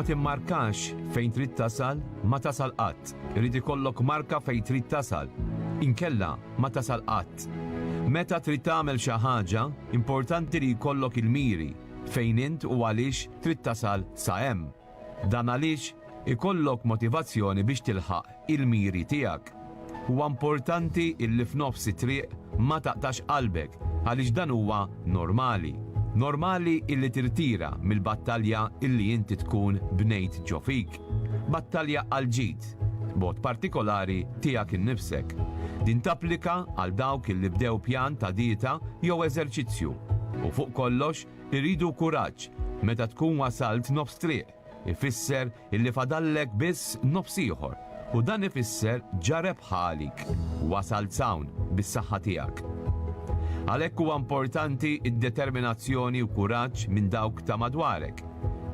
ma timmarkax fejn trid tasal, ma tasal qatt. Irid ikollok marka fejn trid tasal. Inkella ma tasal qatt. Meta trid tagħmel xi ħaġa, importanti li jkollok il-miri fejn int u għaliex trid tasal sa hemm. Dan għaliex ikollok motivazzjoni biex tilħaq il-miri tiegħek. Huwa importanti illi f'nofs it-triq ma taqtax qalbek għaliex dan huwa normali. Normali illi tirtira mill-battalja illi inti tkun bnejt ġo fik. Battalja għal-ġid, b'mod partikolari tiegħek innifsek. Din tapplika għal dawk illi bdew pjan ta' dieta jew eżerċizzju. U fuq kollox iridu kuraġġ meta tkun wasalt nofs triq. Ifisser illi fadallek biss nofs ieħor. U dan ifisser ġareb ħalik. Wasalt sawn bis-saħħa tiegħek. Għalhekk huwa importanti id-determinazzjoni u kuraġġ minn dawk ta' madwarek.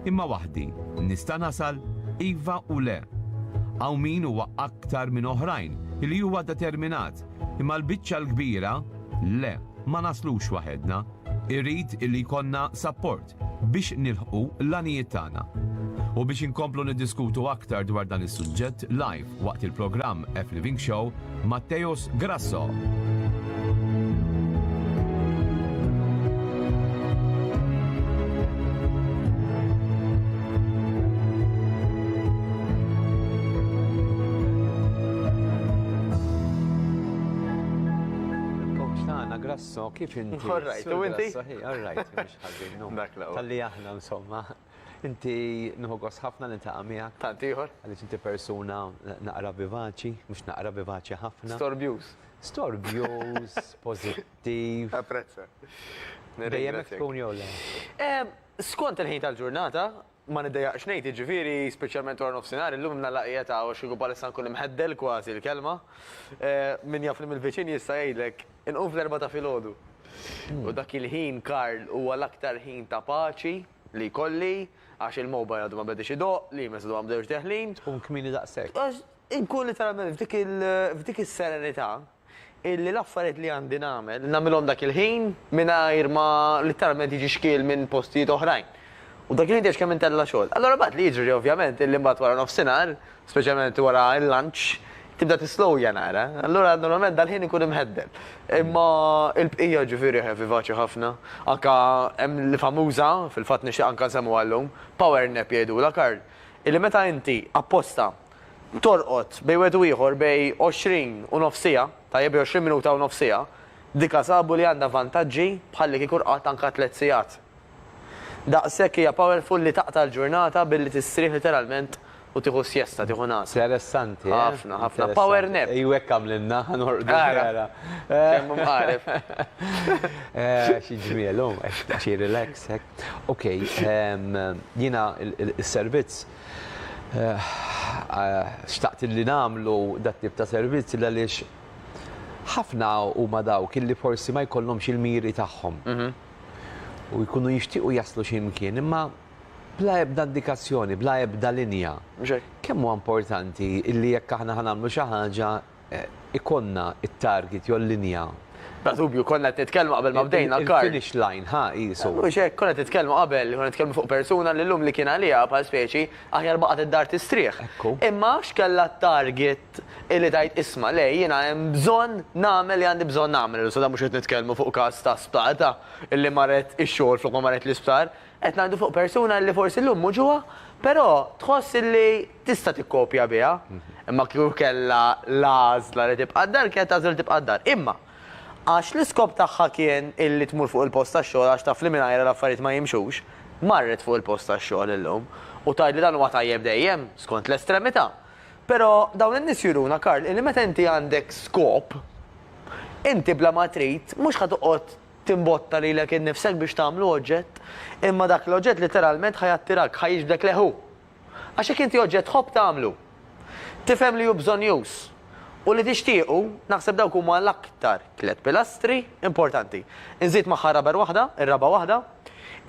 Imma waħdi, nista' nasal iva u le. Hawn min huwa aktar minn oħrajn li huwa determinat, imma l-biċċa l-kbira le, ma naslux waħedna. Irrid illi jkollna support biex nilħqu l-għanijiet tagħna. U biex inkomplu niddiskutu aktar dwar dan is-suġġett live waqt il-programm F Living Show, Mattejos Grasso. Grasso, kif inti? All right, u inti? All right, mhux ħażin. Talli aħna insomma. Inti nħoggos ħafna li ntaqa' miegħek. Tant ieħor? Għaliex inti persuna naqra vivaċi, mhux naqra vivaċi ħafna. Storbjuż. Storbjuż, pożittiv. Apprezza. Dejjem hekk tkun jew le? Skont il-ħin tal-ġurnata, ma niddejjaqx ngħid, jiġifieri speċjalment wara nofsinhar, illum nalaqiet ta' xi palissa nkun imħeddel kważi l-kelma. Min jafni mill-viċin jista' jgħidlek inqum fl-erba' ta' filgħodu. U dak il-ħin Karl huwa l-aktar ħin ta' paċi li jkolli għax il-mobile għadu ma bedix idoq, li mesa ma bdewx deħlin. Tkun kmieni daqshekk. Inkun literalment f'dik is-serenità illi l-affarijiet li għandi nagħmilhom dak il-ħin mingħajr ma literalment jiġi xkiel minn postijiet oħrajn. U dak il-ħin tgħix kemm intella xogħol. Allura mbagħad li jiġri ovvjament illi mbagħad wara nofsinhar, speċjalment wara l-lunch, tibda tislowja nara. Allura normalment dal-ħin ikun imħeddel. Imma il-bqija ġifieri vivaċi ħafna. Anka hemm li famuża fil-fatt nixtieq anke nsemmu għallum, power nap jgħidula Karl. Illi meta inti apposta torqod bej wieħed u ieħor bej 20 u nofsija, tajjeb 20 minuta u nofsija, dika sabu li għandha vantaġġi bħalli kieku rqat anke 3 sigħat. Daqshekk hija powerful li taqta' l-ġurnata billi tistrieħ literalment u tieħu siesta, tieħu nas. Interessanti, ħafna, ħafna. Power nap. Jwek għamlinna, ħanordu. Kemm mqareb. Xi ġmielhom, xi relax hekk. Okej, jiena s-servizz xtaqt li nagħmlu dat tip ta' servizz għaliex ħafna huma dawk illi forsi ma jkollhomx il-miri tagħhom. U jkunu jixtiequ jaslu x'imkien, imma bla ebda indikazzjoni, bla ebda linja. Kemm huwa importanti illi jekk aħna ħanagħmlu xi ħaġa ikonna it-target jew l-linja. Bla dubju konna titkellmu qabel ma bdejna l-kar. Il-finish line, qisu. Mhux hekk konna titkellmu qabel, konna titkellmu fuq persuna li llum li kien għaliha bħal speċi aħjar baqgħet id-dar tistrieħ. Imma x'kellha t-target illi tajt isma' le jiena hemm bżonn nagħmel li għandi bżonn nagħmel. So da mhux qed nitkellmu fuq każ ta' sptata illi marret ix-xogħol fuq ma marret l-isptar. Qed ngħidu fuq persuna li forsi llum mhu ġuha, però tħoss illi tista' tikkopja biha. Imma kieku kellha l-għażla li tibqa' d-dar kienet tagħżel tibqa' d-dar. Imma għax l-iskop tagħha kien illi tmur fuq il-post tax-xogħol għax taf li mingħajr l-affarijiet ma jimxux, marret fuq il-post tax-xogħol illum u tgħid li dan huwa tajjeb dejjem skont l-estremità. Però dawn in-nies juruna Karl illi meta inti għandek skop, inti bla ma trid mhux ħad toqgħod timbotta lilek innifsek biex tagħmlu oġġett, imma dak l-oġġett literalment ħajattirak ħajġbdek leħu. Għax hekk inti oġġett tħobb tagħmlu. Tifhem li hu bżonn jus. U li tixtiequ, naħseb dawk huma l-aktar 3 pilastri importanti. Inżid magħha rabar waħda, ir-raba waħda,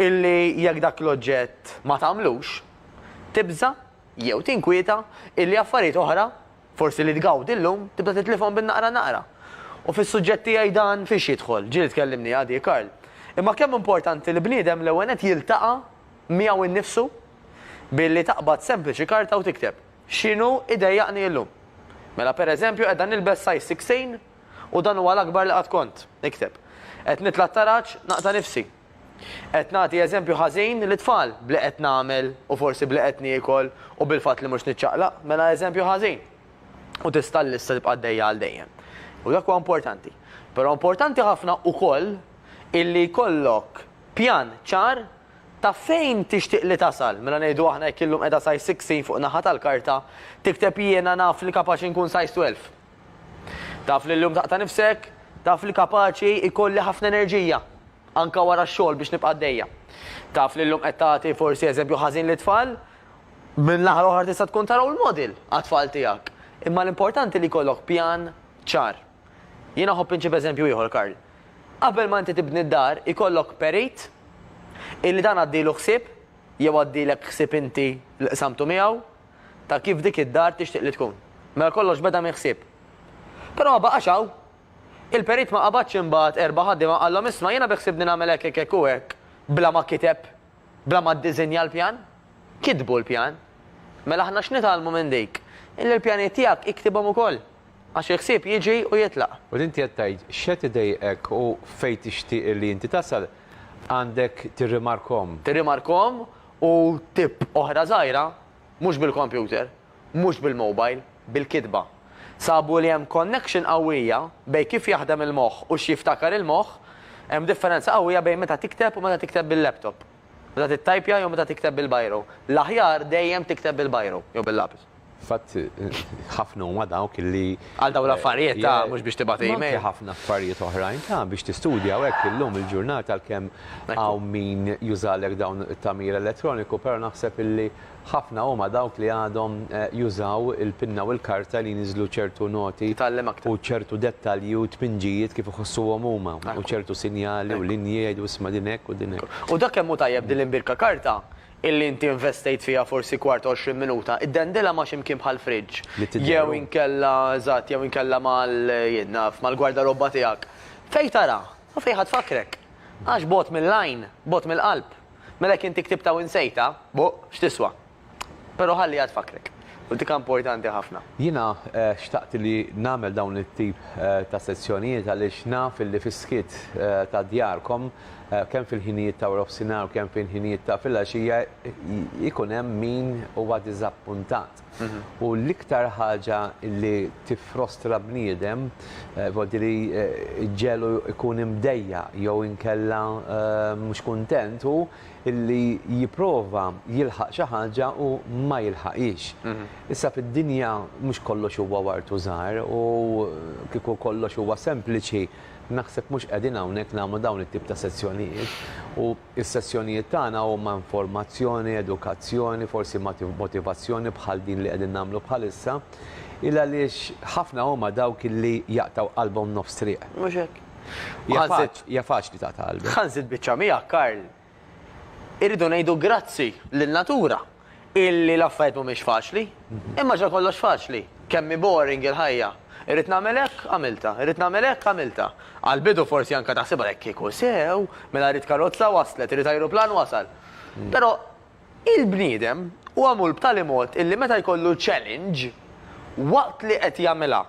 illi jekk dak l-oġġett ma tagħmlux, tibża jew tinkwieta illi affarijiet oħra, forsi li tgawd illum, tibda titlifhom bin-naqra naqra. U fis-suġġett tiegħi dan fiex jidħol, ġieli tkellimni għadi Karl. Imma kemm importanti li bniedem l-ewwel qed jiltaqa' miegħu innifsu billi taqbad sempliċi karta u tikteb. X'inhu idejjaqni llum? Mela pereżempju qiegħda nilbes size 16 u dan huwa l-akbar li qatt kont. Nikteb. Qed nitla' taraġġ naqta' nifsi. Qed nagħti eżempju ħażin lit-tfal bli qed nagħmel u forsi bli qed niekol u bil-fatt li mhux niċċaqlaq, mela eżempju ħażin. U tista' l-lista tibqa' għaddejja għal dejjem. U dak huwa importanti. Però importanti ħafna wkoll illi jkollok pjan ċar ta' fejn tixtieq li tasal. Mela ngħidu aħna jekk illum qiegħda size 16 fuq naħa tal-karta, tikteb jiena naf li kapaċi nkun size 12. Taf li llum taqta' nifsek, taf li kapaċi ikolli ħafna enerġija anka wara x-xogħol biex nibqa' għaddejja. Taf li llum qed tagħti forsi eżempju ħażin li tfal, minn naħa l-oħra tista' tkun taraw il-model għat-tfal tiegħek. Imma l-importanti li jkollok pjan ċar. Jiena ħobb inċib eżempju ieħor, Karl. Qabel ma inti tibni d-dar, ikollok perit illi dan għaddilu ħsieb jew għaddilek ħsieb inti li qsamtu miegħu ta' kif dik id-dar tixtieq li tkun. Mela kollox beda minn ħsieb. Però ma baqax hawn. Il-perit ma qabadx imbagħad erba' ħaddiema qallhom isma' jiena biħsibni nagħmel hekk hekk u hekk bla ma kiteb, bla ma ddiżinja l-pjan. Kitbu l-pjan. Mela aħna x'nitalmu minn dik? Illi l-pjanijiet tiegħek iktibhom ukoll. Għax il-ħsieb jiġi u jitlaq. U inti qed tgħid x'qed idejqek u fejn tixtieq li inti tasal għandek tirrimarkhom. Tirrimarkhom u tip oħra żgħira mhux bil-computer, mhux bil-mobile, bil-kitba. Sabu li hemm connection qawwija bejn kif jaħdem il-moħħ u x'jiftakar il-moħħ, hemm differenza qawwija bejn meta tikteb u meta tikteb bil-laptop. Meta tittajpja jew meta tikteb bil-bajro. L-aħjar dejjem tikteb bil-bajro jew bil-lapis. Fatt ħafna huma dawk illi Għal dawn l-affarijiet ta' mhux biex tibgħat email. Ħafna affarijiet oħrajn ta' biex tistudja u hekk illum il-ġurnata għalkemm hawn min jużalek dawn it-tamir elettroniku, però naħseb illi ħafna huma dawk li għadhom jużaw il-pinna u l-karta li niżlu ċertu noti u ċertu dettalji u tpinġijiet kif iħossuhom huma u ċertu sinjali u linji jgħidu isma' din hekk u din hekk. U dak kemm hu tajjeb din l-imbirka karta illi inti investejt fija forsi kwart 20 minuta, id-dendila ma ximkien bħal friġġ. Jew inkella eżatt, jew inkella mal-gwardarobba tiegħek. Fejn tara? U fejn ħadd fakrek. Għax bot mill-lajn, bot mill-qalb. Mela kien tiktibta u nsejta, x'tiswa. Però ħalli għad fakrek. U dik importanti ħafna. Jiena xtaqt li nagħmel dawn it-tip ta' sezzjonijiet għaliex naf illi fis-skiet ta' djarkom kemm fil-ħinijiet ta' Rofsinhar u kemm fil-ħinijiet ta' filgħaxija ikun hemm min huwa diżappuntat. U l-iktar ħaġa li tifrostra bniedem vodi li ġelu ikun imdejja jew inkella mhux kuntent hu illi jipprova jilħaq xi ħaġa u ma jilħaqix. Issa fid-dinja mhux kollox huwa wartu żgħar u kieku kollox huwa sempliċi naħseb mhux qegħdin hawnhekk nagħmlu dawn it-tip ta' sessjonijiet u s-sessjonijiet tagħna huma informazzjoni, edukazzjoni, forsi motivazzjoni bħal din li qegħdin nagħmlu bħalissa, il għaliex ħafna huma dawk illi jaqtaw qalbhom nofs triq. Mhux hekk. Ja faċli ta' qalbi. Ħanżid biċċa miegħek, Karl. Irridu ngħidu grazzi lin-natura illi l-affarijiet mhumiex faċli, imma ġa kollox faċli. Kemmi boring il-ħajja. Irrid nagħmel hekk għamilta, irrid nagħmel hekk għamilta. Għal-bidu forsi anke taħsibha hekk kieku sew, mela rrid karozza waslet, irrid ajruplan wasal. Però il-bniedem huwa għamul b'tali mod illi meta jkollu challenge waqt li qed jagħmilha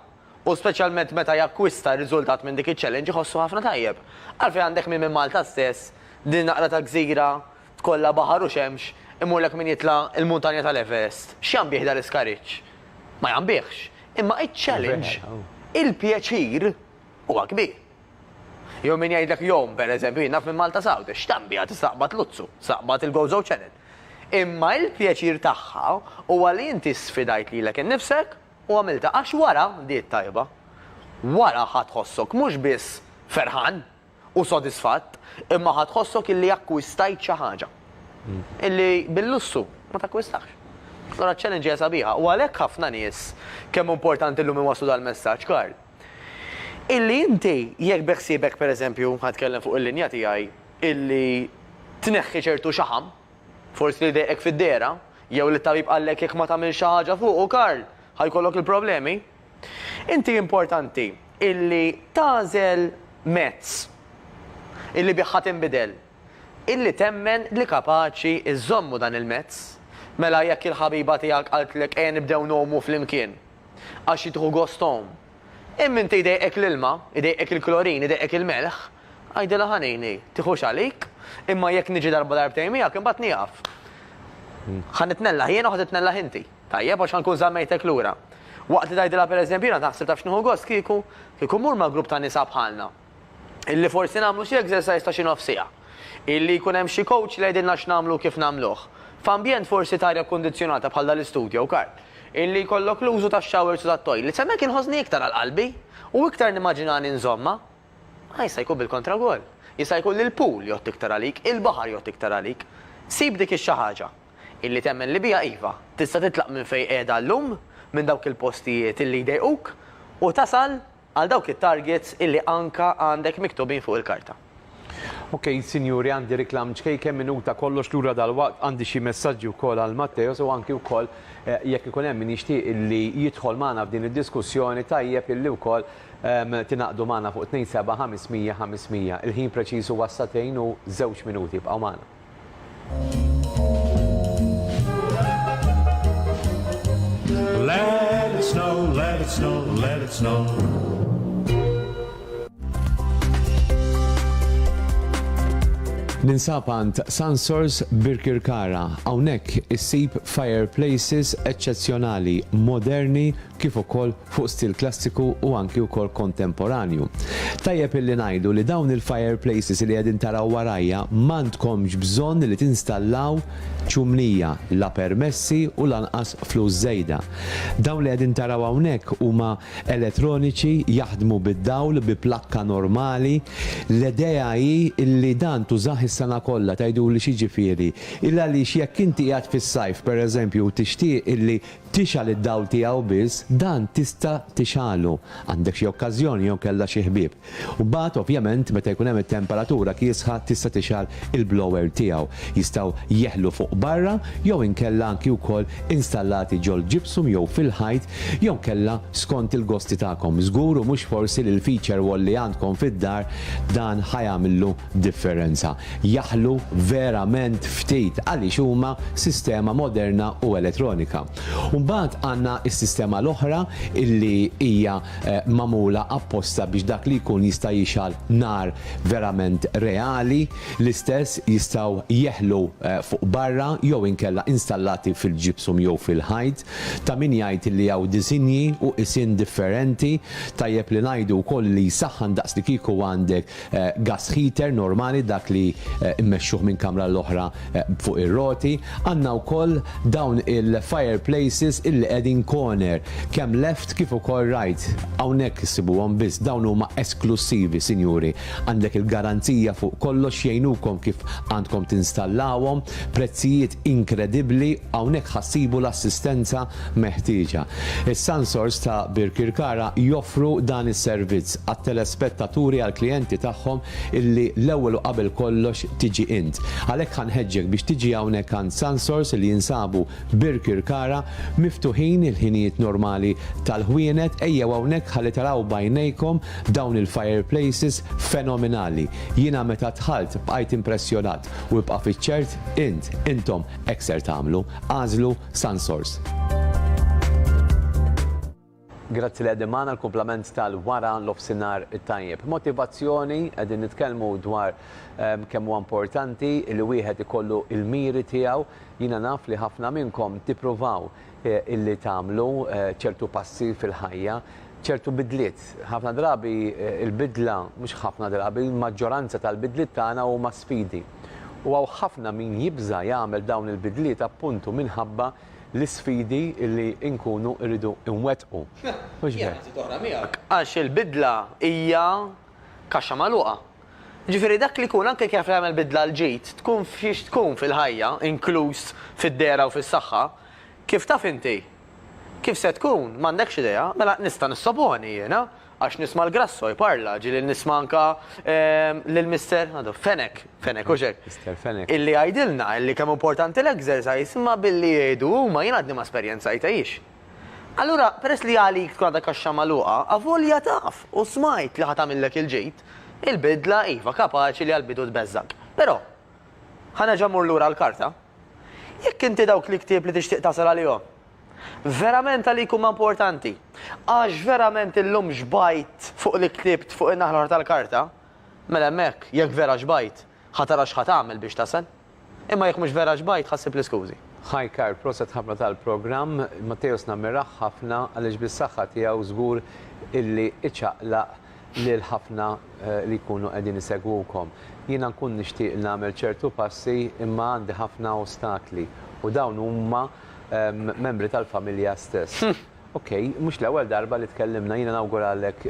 u speċjalment meta jakkwista r-riżultat minn dik iċ-challenge iħossu ħafna tajjeb. Għalfejn għandek minn Malta stess, din naqra ta' gżira tkollha baħar u xemx, imurlek min jitla' il-muntanja tal-Everest. X'jambih dar iskariċ? Ma jambihx. Imma iċ-challenge, il-pjaċir huwa kbir. Jew min jgħidlek jom, pereżempju, naf minn Malta Sawt, x'tambija tistaqbad Luzzu, saqbad il-Gozo Channel. Imma il-pjaċir tagħha huwa li inti sfidajt lilek innifsek u għamilta għax wara diet tajba. Wara ħadħossok mhux biss ferħan u sodisfatt, imma ħadħossok illi jakkwistajt xi ħaġa. Illi bil-lussu ma takkwistax. Allora challenge hija sabiħa u għalhekk ħafna nies kemm importanti llum iwasslu dal-messaġġ, Karl. Illi inti jekk beħsiebek pereżempju ħadkellem fuq il-linja tiegħi illi tneħħi ċertu xaħam, forsi li dejqek fid-dera, jew li tabib qallek jekk ma tagħmel xi ħaġa fuq u Karl ħajkollok il-problemi. Inti importanti illi tażel mezz illi biħħat inbidel, illi temmen li kapaċi iżommu dan il-mezz Mela jekk il-ħabiba tiegħek qaltlek nibdew nomu flimkien. Għax jitħu gostom. Imma inti idejqek l-ilma, idejqek il-klorin, idejqek il-melħ, għajdela ħanejni, tiħux għalik, imma jekk niġi darba darbtejn miegħek imbagħad nieqaf. Ħanitnella jiena u ħanitnella inti. Tajjeb għax ħankun żammejtek lura. Waqt li tgħidilha pereżempju jiena taħseb taf x'nieħu gost kieku mur ma' grupp ta' nisa bħalna. Illi forsi nagħmlu xi exercise ta' xi nofsija. Illi jkun hemm xi coach li jgħidilna x'nagħmlu kif nagħmluh. F'ambjent forsi tarja kondizjonata bħal dal-istudju wkoll. Illi jkollok l-użu tax-showers u tat-toilet. Semmek inħożni iktar għal-qalbi u iktar nimmaġinani nżomma. Jista' jkun bil-kontra wkoll. Jista' jkun li l-pool jgħod iktar għalik, il-baħar jgħod iktar għalik. Sib dik ix-xi ħaġa illi temmen li bija iva. Tista' titlaq minn fejn qiegħda llum minn dawk il-postijiet illi jdejquk u tasal għal dawk it-targets illi anka għandek miktubin fuq il-karta. Ok, sinjuri, għandi riklam kemm minuta kollox lura dal-waqt, għandi xi messaġġi wkoll għal Matteos u anki wkoll jekk ikun hemm min jixtieq illi jidħol magħna f'din id-diskussjoni tajjeb illi wkoll tinaqdu magħna fuq 27-500-500. Il-ħin preċiż huwa satejn u 2 minuti bqgħu magħna. Let it snow, let it snow, let it snow. Ninsab għand Sansors Birkirkara, hawnhekk issib fireplaces eċċezzjonali, moderni kif ukoll fuq stil klassiku u anki wkoll kontemporanju. Tajjeb illi ngħidu li dawn il-fireplaces li qegħdin taraw warajja m'għandkomx bżonn li tinstallaw ċumnija la permessi u lanqas flus żejda. Dawn li qegħdin taraw hawnhekk huma elettroniċi jaħdmu bid-dawl bi plakka normali. L-idea hi li dan tużah is-sena kollha tgħidu li xi ġifieri. Illa li jekk inti qiegħed fis-sajf pereżempju tixtieq illi tixal id-dawl tiegħu biss, dan tista' tixalu għandek xi okkażjoni jew kellha xi ħbieb. U mbagħad ovvjament meta jkun hemm it-temperatura kiesħa tista' tixal il-blower tiegħu. Jistgħu jeħlu fuq barra jew inkella anki wkoll installati ġol ġipsum jew fil-ħajt jew kellha skont il-gosti tagħkom. Żgur u mhux forsi li l-feature wall li għandkom fid-dar dan ħajamillu differenza. Jaħlu verament ftit għaliex huma sistema moderna u elettronika. Mbagħad għandna s-sistema l-oħra illi hija magħmula apposta biex dak li jkun jista' jixal nar verament reali, l-istess jistgħu jeħlu fuq barra jew inkella installati fil-ġipsum jew fil-ħajt. Ta' min jgħid li hawn disinji u isin differenti, tajjeb li ngħidu wkoll li jsaħħan daqs li kieku għandek gas heater normali dak li immexxuh minn kamra l-oħra fuq ir-roti. Għandna wkoll dawn il-fireplaces illi qegħdin corner kemm left kif ukoll right. Hawnhekk issibuhom biss dawn huma esklusivi, sinjuri. Għandek il-garanzija fuq kollox jgħinukom kif għandkom tinstallawhom, prezzijiet inkredibbli, hawnhekk ħassibu l-assistenza meħtieġa. Is-Sansors ta' Birkirkara joffru dan is-servizz għat-telespettaturi għall-klijenti tagħhom illi l-ewwel u qabel kollox tiġi int. Għalhekk ħanħeġġek biex tiġi hawnhekk għand Sansors li jinsabu Birkirkara miftuħin il-ħinijiet normali tal-ħwienet ejjew hawnhekk ħalli taraw bajnejkom dawn il-fireplaces fenomenali. Jiena meta dħalt bqajt impressjonat u bqa' fiċ-ċert intom ekser tagħmlu, għażlu Sansors. Grazzi li għedin maħna l-komplament tal-wara l-ofsinar tajjeb. Motivazzjoni, għedin nitkellmu dwar kemm huwa importanti li wieħed ikollu il-miri tiegħu. Jiena naf li ħafna minnkom tippruvaw illi tagħmlu ċertu passi fil-ħajja, ċertu bidliet. Ħafna drabi il-bidla, mhux ħafna drabi, il-maġġoranza tal-bidliet tagħna huma sfidi. U għaw ħafna min jibża jagħmel dawn il-bidliet appuntu minħabba l-sfidi illi nkunu rridu nwettqu. Għax il-bidla hija kaxxa magħluqa. Ġifieri dak li jkun anke kif jagħmel bidla l-ġid, tkun fiex tkun fil-ħajja, inkluż fid-dera u fis-saħħa, kif taf inti? Kif se tkun? M'għandekx idea, mela nista' nissoponi jiena, għax nisma' l-Grasso jparla, ġieli nisma' anka lill-Mister Fenek u xek. Mister Fenek. Illi għajdilna illi kemm importanti l-exercise imma billi jgħidu huma jien għadni ma esperjenzajtejx. Allura, peress li għalik tkun għadha kaxxa magħluqa, avolja taf u smajt li ħatamillek il-ġid, il-bidla iva kapaċi li għal-bidu tbeżżak. Però, ħanerġa' mmur lura l-karta. jekk inti dawk li ktieb li tixtieq tasal għalihom, verament għalik huma importanti. Għax verament illum xbajt fuq li ktibt fuq in-naħla tal-karta, mela hemmhekk jekk vera xbajt, ħatara x'ħatamel biex tasal. Imma jekk mhux vera xbajt, ħassib l-iskużi. Ħaj Karl, proset ħafna tal-programm, Mattejos nammiraħ ħafna għaliex bis-saħħa tiegħu żgur illi iċaqlaq lil ħafna li jkunu qegħdin isegwukom. Jiena nkun nixtieq nagħmel ċertu passi imma għandi ħafna ostakli u dawn huma membri tal-familja stess. Okej, mhux l-ewwel darba li tkellimna jiena nawguralek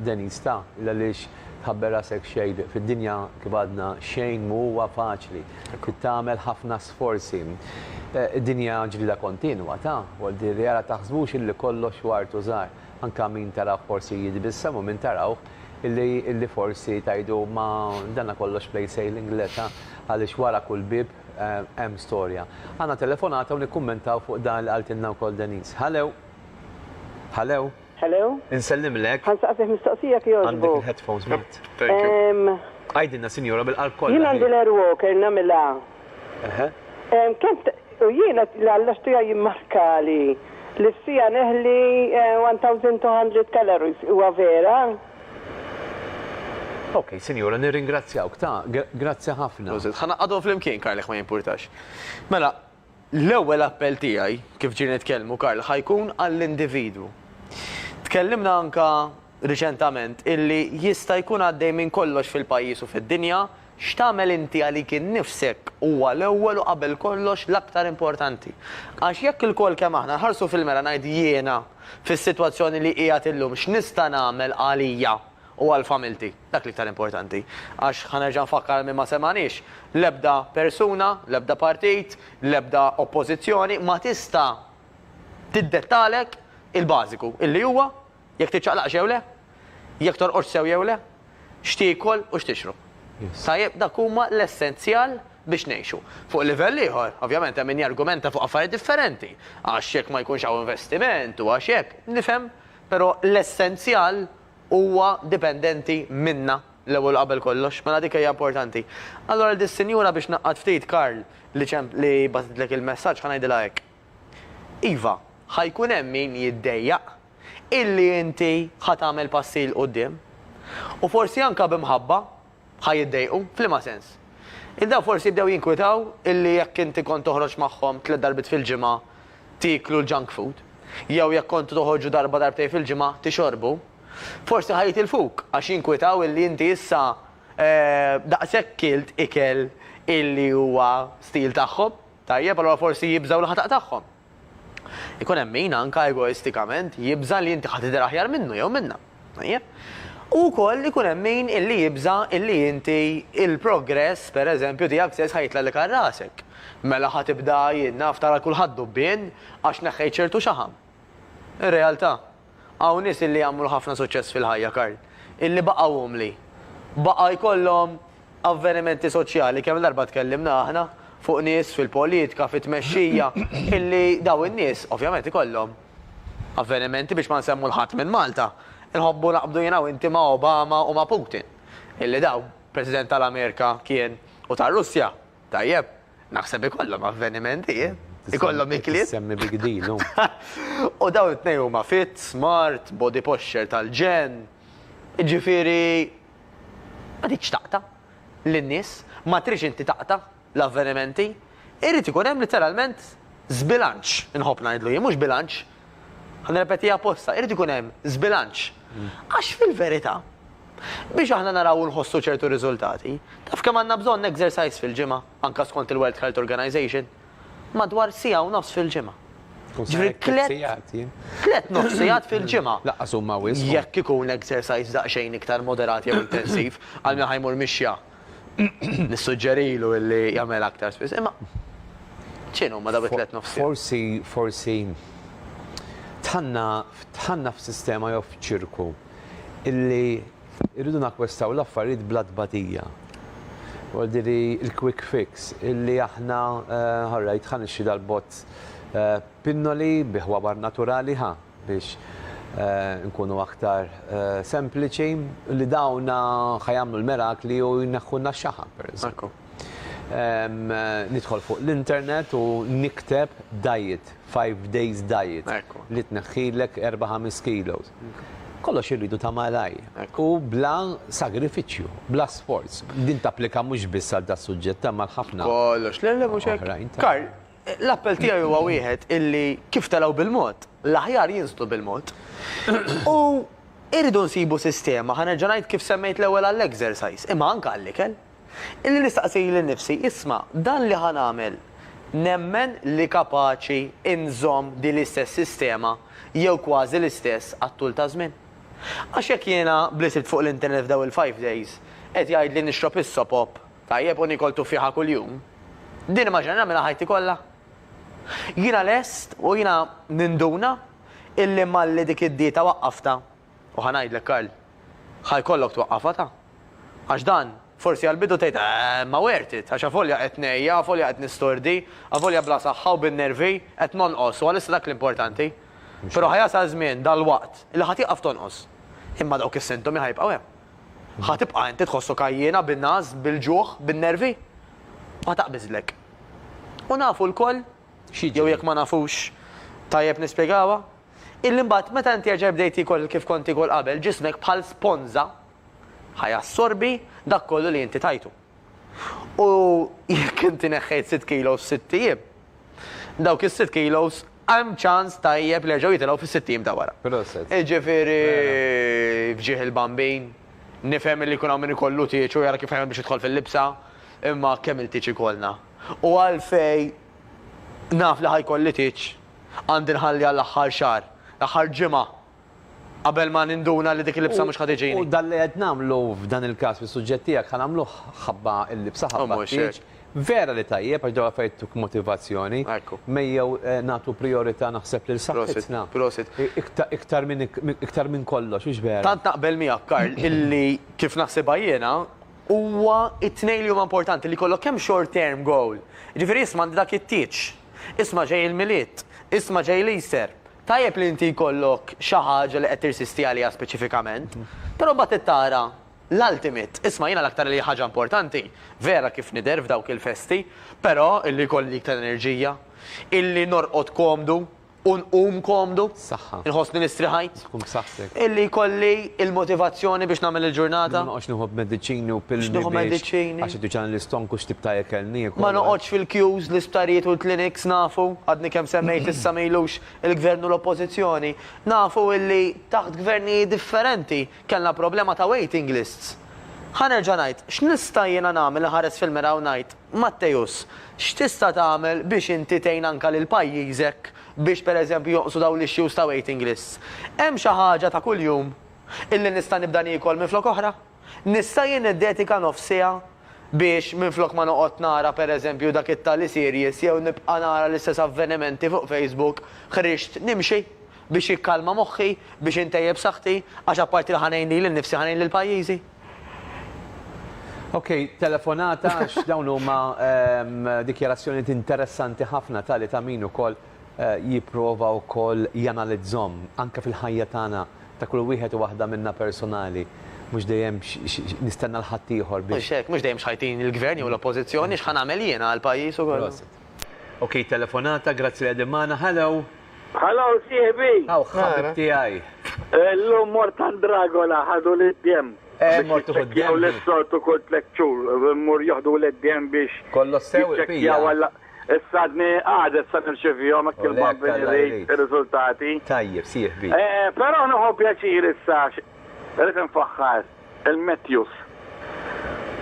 Denis ta' għaliex tħabber rasek xejn fid-dinja kif għadna xejn huwa faċli. Tagħmel ħafna sforzi. Id-dinja ġrida kontinwa ta' għaldi li għara taħsbux illi kollox wartu żgħar. Anka min taraw forsi jidbissem u min taraw illi forsi tajdu ma danna kollox play sailing leta għaliex wara kull bib hemm storja. Għandna telefonata u nikkummentaw fuq dan li qaltilna wkoll Denis. Hello. Hello. Hello? Insellimlek. Ħansaqsik mistoqsija kjożbu. Għandek il-headphones mat. Għajdinna, sinjora, bil-qalb Jien għandi l-Air Walker namela. U jiena l-għallaxtuja jimmarkali li s-sija neħli 1200 calories huwa vera. Ok, sinjora, nirringrazzjawk ta' grazzi ħafna. Ħana għadu fl-imkien, Karl, ma jimpurtax. Mela, l-ewwel appell tiegħi kif ġiri nitkellmu, Karl, ħajkun għall-individwu. Tkellimna anka riċentament illi jista' jkun għaddej minn kollox fil-pajjiż u fid-dinja, x'tagħmel inti għalik innifsek huwa l-ewwel u qabel kollox l-aktar importanti. Għax jekk il-kol kemm aħna nħarsu fil-mera ngħid jiena fis-sitwazzjoni li qiegħed illum x'nista' nagħmel għalija u għal-familti, dak l-iktar importanti. Għax ħanerġa' nfakkar minn ma semanix, l-ebda persuna, l-ebda partit, l-ebda oppożizzjoni ma tista' tiddettalek il-bażiku illi huwa jekk tiċċaqlaq jew le, jekk torqodx sew jew le, x'tiekol u x'tixrob. Tajjeb dak huma l-essenzjal biex ngħixu. Fuq livell ieħor, ovvjament hemm min jargumenta fuq affarijiet differenti, għax hekk ma jkunx hawn investiment u għax hekk nifhem, però l-essenzjal huwa dipendenti minna l-ewwel qabel kollox, mela dik hija importanti. Allura dis-sinjura biex naqqad ftit Karl li batlek il-messaġġ ħa ngħidilha hekk. Iva, ħajkun hemm min jiddejjaq illi inti ħatamel passi l-qoddim u forsi anka bimħabba ħajiddejqu fl-ma sens. Id-daw forsi jibdew jinkwitaw illi jekk inti kont toħroġ magħhom 3 darbit fil-ġimgħa tiklu l-junk food, jew jekk kontu toħorġu darba darbtej fil-ġimgħa tixorbu, forsi ħajtilfuk għax jinkwitaw illi inti issa daqshekk kilt ikel illi huwa stil tagħhom, tajjeb allura forsi jibżgħu l-ħataq tagħhom. Ikun hemm min anke egoistikament jibża li inti ħatidher aħjar minnu jew minnha. U wkoll ikun hemm min illi jibża illi inti il-progress pereżempju tiegħek stess ħajtlalek għal rasek. Mela ħatibda jinnaf tara kulħadd dubbien għax neħħejt ċertu xaħam. Ir-realtà hawn nies illi jagħmlu ħafna suċċess fil-ħajja Karl, illi baqgħu umli. Baqa' jkollhom avvenimenti soċjali kemm darba tkellimna aħna fuq nies fil-politika, fit-tmexxija, illi daw in-nies ovvjament ikollhom avvenimenti biex ma nsemmu l-ħadd minn Malta. Inħobbu naqbdu jiena u inti ma' Obama u ma' Putin. Illi daw President tal-Amerika kien u tar-Russja. Tajjeb, naħseb ikollhom avvenimenti, ikollhom ikliet. Semmi big deal, U daw it-tnejn huma fit, smart, body posture tal-ġen. Ġifieri ma tridx taqta lin-nies, ma tridx inti taqta l-avvenimenti, irrid ikun hemm literalment żbilanċ, inħobb ngħidlu jien mhux bilanċ. Ħanrepetija apposta, irrid ikun hemm żbilanċ. Għax fil-verità biex aħna naraw nħossu ċertu riżultati, taf kemm għandna bżonn exercise fil-ġimgħa, anke skont il-World Health Organization, madwar siegħa u nofs fil-ġimgħa. Tliet nofsijat fil-ġimgħa. Laqqas huma wisq. Jekk ikun exercise daqsxejn iktar moderat jew intensiv, għal min ħajmur mixja. Nissuġġerilu illi jagħmel aktar spiss. Imma ċinu ma daw it-tliet nofsijat. Forsi tħanna f'sistema jew f'ċirku illi irridu nakkwestaw l-affarijiet bla tbatija. Għaldiri il-quick fix illi aħna ħarrajt ħanixxi dal-bot pinnoli biħwabar naturali biex nkunu aktar sempliċi li dawna ħajamlu l-merakli u jneħħunna x-xaħam, per eżempju. nidħol fuq l-internet u nikteb diet, 5 days diet, li tneħħilek 4-5 kilos. Kollox irridu ta' malaj. U bla sagrifiċju, bla sports. Din tapplika mhux biss għal da' suġġett ma' ħafna. Kollox, l mhux hekk. Karl, l-appell tiegħi huwa wieħed illi kif telgħu bil-mod, l-aħjar jinstu bil-mod. U irridu nsibu sistema, ħanerġa' ngħid kif semmejt l-ewwel għall-exercise, imma anke għall-ikel. Illi nistaqsi lin-nifsi, isma' dan li ħanamel nemmen li kapaċi inżomm din l-istess sistema jew kważi l-istess għat-tul ta' żmien. Għax jekk jiena blisit fuq l-internet f'daw il-5 days, qed jgħid li nixrob is-sopop, tajjeb u nikol tuffiħa kuljum. Din immaġina nagħmilha ħajti kollha. Jiena lest u jiena ninduna illi malli dik id-dieta waqqafta. U ħanajdlek Karl, ħajkollok twaqqafata. Għax dan, forsi għal-bidu tgħid ma wertit, għax afolja qed ngħejja, afolja qed nistordi, afolja bla saħħa u bin-nervi qed nonqos u għalissa dak l-importanti. Però ħajasal żmien dal-waqt illi ħatiqaf tonqos. Imma dawk is-sintomi ħajbqgħu hemm. Ħatibqa' inti tħossu kajjiena bin-nas, bil-ġuħ, bin-nervi. Ma taqbiżlek. U nafu l-koll, jew jekk ma nafux tajjeb nispjegawha, illi mbagħad meta inti jerġa' bdejt ikol kif kont ikol qabel, ġismek bħal sponża ħajassorbi dak kollu li inti tajtu. U jekk inti neħħejt 6 kilos 6 ijiem, dawk is-6 kilos hemm ċans tajjeb li jerġgħu jitilgħu fis-60 ta' wara. Ġifieri fġieħ il-bambin, nifhem li jkun hawn min ikollu tieċu jara kif ħajmel biex jidħol fil-libsa, imma kemm il-tieċ ikollna. U għalfej naf li ħajkolli tieċ għandi nħalli għall-aħħar xahar, l-aħħar ġimgħa qabel ma ninduna li dik il-libsa mhux ħad iġini. U dan li qed nagħmlu f'dan il-każ fis-suġġett tiegħek ħanagħmluh ħabba l-libsa ħabba tieċ. Vera li tajjeb għax daw affarijiet motivazzjoni. Mejjew nagħtu priorità naħseb lil saħħitna. Iktar minn kollox, mhux vera. Tant naqbel miegħek Karl illi kif naħsibha jiena huwa t-tnejn li huma importanti li jkollok kemm short term goal. Ġifieri isma' dak it-tieċ, isma' ġej il-miliet, isma' ġej l-iser. Tajjeb li inti jkollok xi ħaġa li qed tirsisti għaliha speċifikament, però mbagħad ittara l-ultimate, isma' jiena l-aktar li ħaġa importanti, vera kif nider f'dawk il-festi, però illi kolli iktar enerġija, illi norqod komdu, unqum komdu, inħossni nistriħajt, illi kolli il-motivazzjoni biex nagħmel il-ġurnata. Ma noqgħodx nieħu mediċini u pilli għax tiġan l-istonku x'tib ta' jekelni. Ma noqgħodx fil-queues l-isptarijiet u l-clinics nafu, għadni kemm semmejt issa mejlux il-gvern u l-oppożizzjoni, nafu illi taħt gverni differenti kellna problema ta' waiting lists. Ħanerġa' ngħid, x'nista' jiena nagħmel ħares fil-mera u ngħid, Mattejus, x'tista' tagħmel biex inti tgħin anke lil pajjiżek biex pereżempju jonqsu dawn l-issues ta' waiting lists. Hemm xi ħaġa ta' kuljum illi nista' nibda niekol minflok oħra. Nista' jien niddedika nofsija biex minflok ma noqgħod nara pereżempju dak it-tali series jew nibqa' nara l-istess avvenimenti fuq Facebook, ħriġt nimxi biex jikkalma moħħi, biex intejjeb saħħti għax apparti li ħanejn lil nifsi ħanejn lil pajjiżi. Ok, telefonata għax dawn huma dikjarazzjonijiet interessanti ħafna tali ta' min ukoll jipprova wkoll janalizzhom anke fil-ħajja tagħna ta' kull wieħed u waħda minna personali. Mhux dejjem nistenna l-ħadd ieħor biex. Mhux dejjem xħajtin il-gvern jew l-oppożizzjoni x'ħanagħmel jiena għall-pajjiż ukoll. Ok, telefonata, grazzi li għedimana. Hello. Hello, CB. Aw, ħabib tiegħi. L-lum Mortan Dragola ħadu l-djem. Mortu d-djem. Jew l-sortu kult lekċur, mur joħdu l-djem biex. Kollo sewi pija. Issadni għadet sa' nirċevjom għak il-bambini il-rizultati. Tajjeb, CFB. Pero nħu pjaċir issa, rrit nfaxħar, il-Matthews.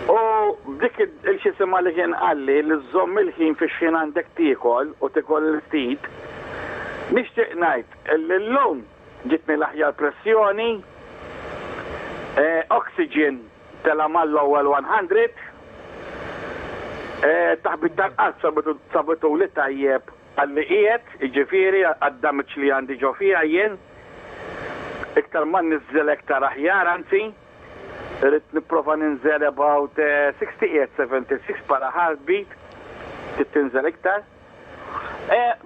U dik il-xisima li kien għalli li z-zomm il-ħin fi xħin għandek tikol u tikol l-ftit, nixtieq ngħid l-lum ġitni l-aħjar pressjoni, oxygen tal-amal l-ewwel 100, taħbit tal-qalb sabitu li tajjeb għalli qiegħed, jiġifieri għad-damage li għandi ġo fiha jien, iktar ma nizzel iktar aħjar anzi, rrit nipprova ninżel about 68-76 para heartbeat, tinżel iktar.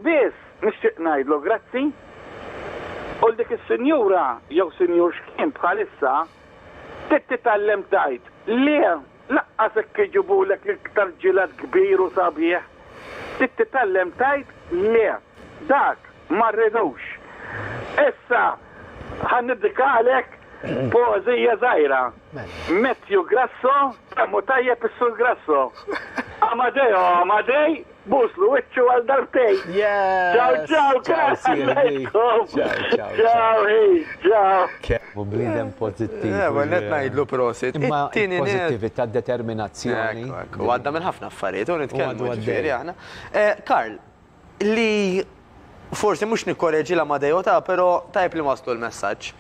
Biss, nixtieq ngħidlu grazzi, u dik is-sinjura jew sinjur xkien bħalissa titgħallem tajt le laqqasek iġibulek iktar ġilad kbir u sabiħ. Titallem tajt le, dak ma rridux. Issa ħannidikalek poezija żgħira. Matthew Grasso, temmu tajjeb is-Sur Grasso. Amadej, buslu wiċċu għal darbtej. Ciao, U bnidem pozittiv. Għallet najdlu prosit. Imma pozittività, determinazzjoni. U għadda minn ħafna affarijiet, u nitkellmu ġifieri aħna. Karl, li forsi mhux nikkorreġi l-Amadejota, però tajb li waslu l-messaġġ.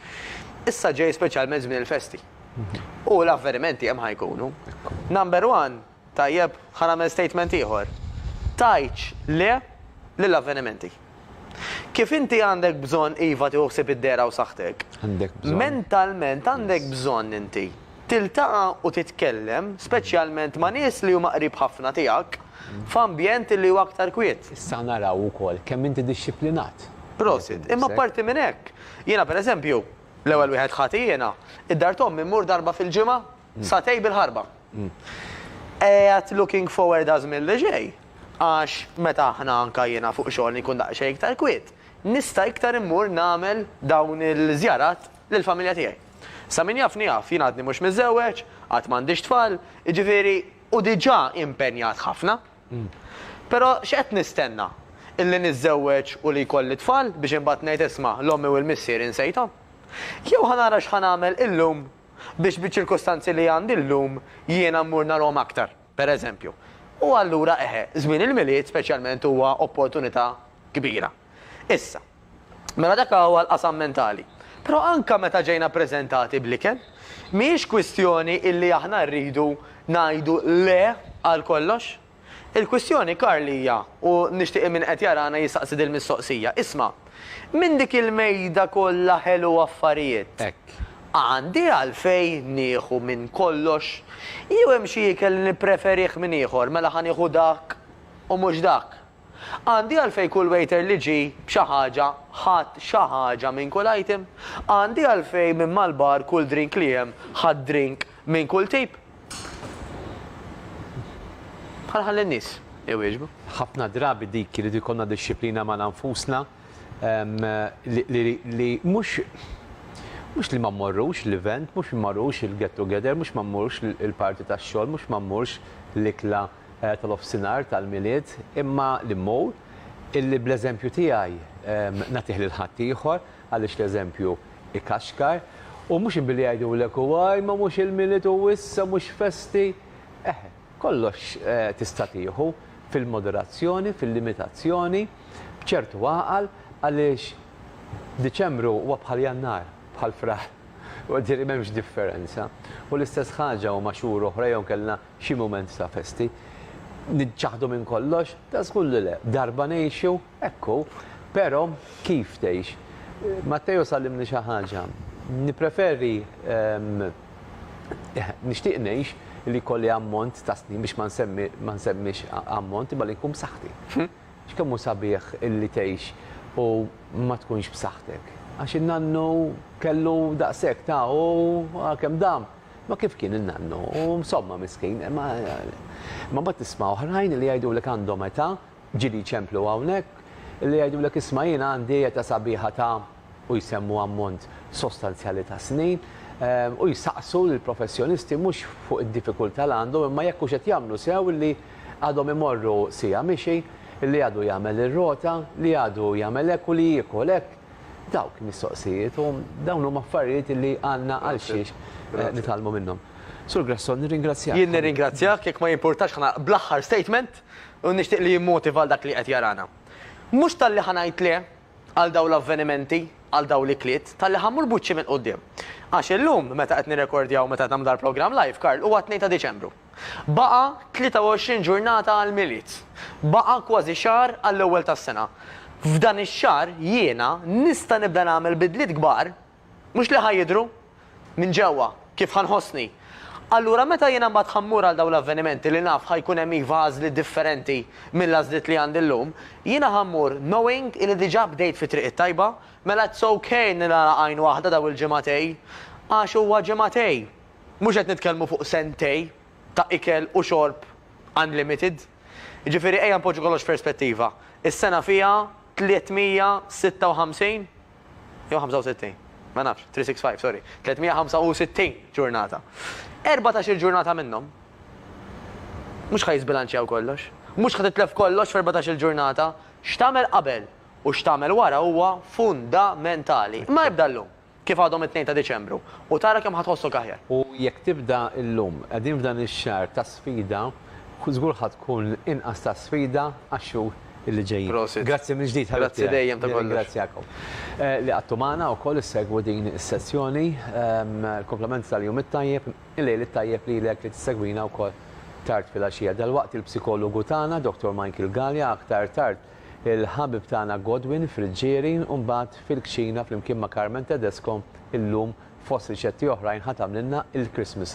Issa ġej speċjalment żmien il-festi. U l-avvenimenti hemm ħajkunu. Number one, tajjeb ħanamel statement ieħor. Tajċ le lill-avvenimenti. Kif inti għandek bżonn iva tiħossib id-dera u saħtek. Għandek bżonn. Mentalment għandek bżonn inti tiltaqa' u titkellem, speċjalment ma' nies li huma qrib ħafna tiegħek, f'ambjent li huwa aktar kwiet. Issa naraw ukoll kemm inti dixxiplinat. Prosit. Imma parti minn hekk. Jiena pereżempju, l-ewwel wieħed ħati jiena, id-dar Tommi mmur darba fil-ġimgħa satej bil-ħarba. Qed looking forward għaż mill-li ġej. Għax meta aħna anka jiena fuq xogħol ikun daqsxejn iktar kwiet. Nista' iktar immur nagħmel dawn il-żjarat lill-familja tiegħi. Sa min jafni jaf, jien għadni mhux miżewweġ, qatt m'għandix tfal, jiġifieri u diġà impenjat ħafna. Però x'qed nistenna? Illi niżewweġ u li jkolli tfal biex imbagħad ngħid isma' l-ommi u l-missier insejthom? Jew ħanara x'ħanagħmel illum biex biċ-ċirkostanzi li għandi llum jiena mmur narhom aktar, pereżempju. U allura żmien il-miliet speċjalment huwa opportunità kbira. Issa, mela dak huwa l-qasam mentali. Però anka meta ġejna preżentati bl-ikel, mhijiex kwistjoni illi aħna rridu ngħidu le għal kollox. Il-kwistjoni Karlija u nixtieq minn qed jarana jistaqsi dil-mistoqsija. Isma' minn dik il-mejda kollha ħelu affarijiet. Għandi għalfej nieħu minn kollox, jew hemm xi ikel nippreferih minn ieħor mela ħa nieħu dak u mhux dak. Għandi għalfej kull waiter li ġi b'xi ħaġa ħadd xi ħaġa minn kull item. Għandi għalfej minn mal-bar kull drink li hemm ħadd drink minn kull tip. Ħalħalli n-nies jewieġbu. Ħafna drabi dik li jkollna dixxilpina ma' nfusna li mhux li ma mmorrux l-event, mhux mmorrux il-get together, mhux ma mmorrux il-parti tax-xogħol, mhux ma mmorrux l-ikla tal-offsinar tal-miliet, imma li mmur illi bl-eżempju tiegħi nagħtih lil ħadd ieħor għaliex l-eżempju ikaxkar u mhux inbilli jgħidulek uaj ma mhux il-miliet u issa mhux festi. Kollox tista' tieħu fil-moderazzjoni, fil-limitazzjoni, b'ċertu għaqal għaliex Diċembru huwa bħal Jannar, bħal Frar. U għaddiri m'hemmx differenza. U l-istess ħaġa u xhur oħra jew kellna xi mument ta' festi. Niċċaħdu minn kollox, ta' żgur li le. Darba ngħixu, ekku, però kif tgħix? Matteo sallimni xi ħaġa. Nippreferi nixtieq ngħix li kolli ammont ta' snin biex ma nsemmix ammont imma li nkun b'saħħti. X'kemm hu sabiħ illi tgħix u ma tkunx b'saħħtek. Għax in-nannu kellu daqshekk ta' u kemm dam. Ma kif kien in-nannu? U insomma miskin. Ma tisma' oħrajn li jgħidulek għandhom età, ġieli ċemplu hawnhekk, li jgħidulek isma' jien għandi età sabiħa ta' u jsemmu ammont sostanzjali ta' snin. U jisaqsu l-professjonisti mhux fuq id-diffikultà li għandhom imma jekk hux qed jagħmlu sew li għadhom imorru sija mixi, li għadu jagħmel ir-rota, li għadu jagħmel hekk u li jiekol hekk. Dawk mistoqsijiet u dawn huma affarijiet li għandna għal xiex nitalmu minnhom. Sur Grasso, nirringrazzjak. Jien nirringrazzjak jekk ma jimpurtax ħana bl-aħħar statement u nixtieq li jimmotiva għal dak li qed jarana. Mhux tal-li ħanajt le għal dawn l-avvenimenti, għal dawn l-ikliet, tal-li ħammur buċċi minn quddiem. Għax illum meta qed nirrekordjaw meta nagħmlu dar-programm live, Karl, huwa 2 ta' Diċembru. Baqa' 23 ġurnata għal miliet. Baqa' kważi xahar għall-ewwel tas-sena. F'dan ix-xahar jiena nista' nibda nagħmel bidliet kbar, mhux li ħajjidru minn ġewwa kif ħanħossni. Allura meta jiena mbagħad ħammur għal dawn l-avvenimenti li naf ħajkun hemm iva għażliet differenti mill-għażliet li għandi llum, jiena ħammur knowing li diġà bdejt fi triq it-tajba, mela it's okay nilgħa għajn waħda daw il-ġimagħtej għax huwa ġimagħtej. Mhux qed nitkellmu fuq sentej ta' ikel u xorb unlimited. Ġifiri ejja npoġġu kollox perspettiva. Is-sena fija 356 jew 65. Ma nafx, 365, sorry. 365 ġurnata. 14 ġurnata minnhom. Mhux ħajżbilanċjaw kollox. Mhux ħatitlef kollox f'14 ġurnata. X'tagħmel qabel u x'tagħmel wara huwa fundamentali. Ma jibda llum kif għadhom it-2 ta' Diċembru u tara kemm ħatħossu aħjar. U jekk tibda llum qegħdin f'dan ix-xahar ta' sfida, żgur ħadd tkun inqas ta' sfida għax-xhur illi ġejjin. Prosit. Grazzi minn ġdid ħabib. Grazzi dejjem ta' kollox. Ringrazzjakom. Li għattu magħna wkoll issegwu din is-sessjoni, il-komplement tal-jum it-tajjeb, il-lejl it-tajjeb lilek li tissegwina wkoll tard fil-għaxija. Dalwaqt il-psikologu tagħna, Dr. Michael Gallia, aktar tard il-ħabib tagħna Godwin Friġġieri u mbagħad fil-kxina flimkien ma' Carmen Tedesco illum fost riċetti oħrajn ħatamlilna il-Christmas Law.